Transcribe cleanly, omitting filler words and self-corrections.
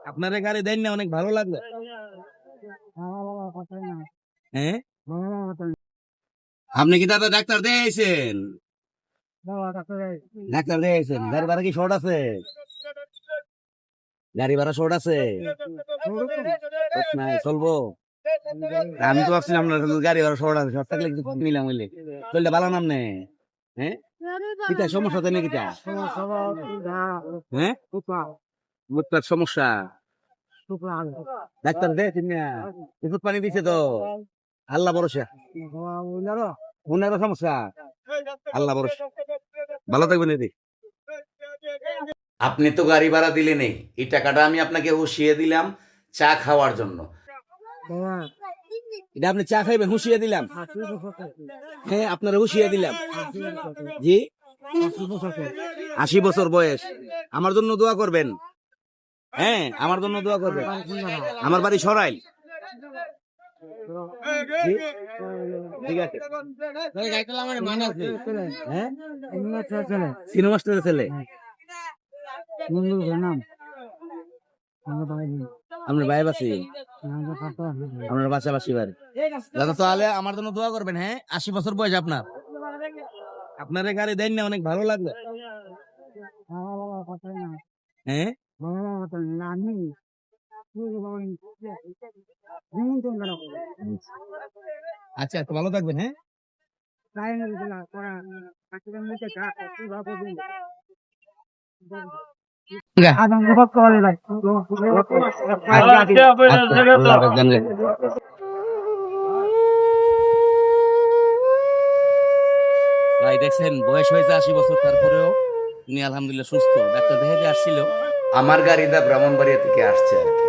আপনার গাড়ি দেন না, অনেক ভালো লাগলো। হ্যাঁ, আপনি কি দাদা ডাক্তার দিয়েছেন? ডাক্তার দিয়েছেন, গাড়ি ভাড়া কি শর্ট আছে? গাড়ি ভাড়া শর্ট আছে? নাই, চলবো। আমি তো ভাবছিলাম আপনার গাড়ি ভাড়া শর্ট আছে, শর্ট থাকলে কিছু নিলাম হইলে চললে ভালো নাম নে। হ্যাঁ, কিটা সমস্যা তো নাকি? হ্যাঁ, বুঝতে সমস্যা। ডাক্তার দিয়েছেন না? ওষুধ পানি দিছে তো? আল্লাহ ভরসা। উনারও সমস্যা, আল্লাহ ভরসা। ভালো থাকবেন দিদি। আপনি তো গাড়ি ভাড়া দিলেন, এই টাকাটা আমি আপনাকে হুঁশিয়ে দিলাম চা খাওয়ার জন্য। এটা আপনি চা খাইবেন, হুঁশিয়ে দিলাম। হ্যাঁ, আপনারা হুঁশিয়ে দিলাম। জি, 80 বছর বয়স। আমার জন্য দোয়া করবেন। হ্যাঁ, আমার জন্য দোয়া করবেন। আমার বাড়ি সরাইল। জি, ঠিক আছে। হ্যাঁ, সিনেমা মাস্টারের ছেলে। আপনার ভাই বাসি, আপনার পাশাপাশি বাড়ি। দাদা তাহলে আমার জন্য দোয়া করবেন। হ্যাঁ, 80 বছর বয়স আপনার। আপনার গাড়ি দেন না, অনেক ভালো লাগলো। হ্যাঁ, আচ্ছা, তো ভালো থাকবেন। হ্যাঁ, ভাই দেখছেন বয়স হয়েছে 80 বছর, তারপরেও উনি আলহামদুলিল্লাহ সুস্থ। ডাক্তার দেখে আসছিল। আমার গাড়িটা ব্রাহ্মণবাড়িয়া থেকে আসছে আর কি।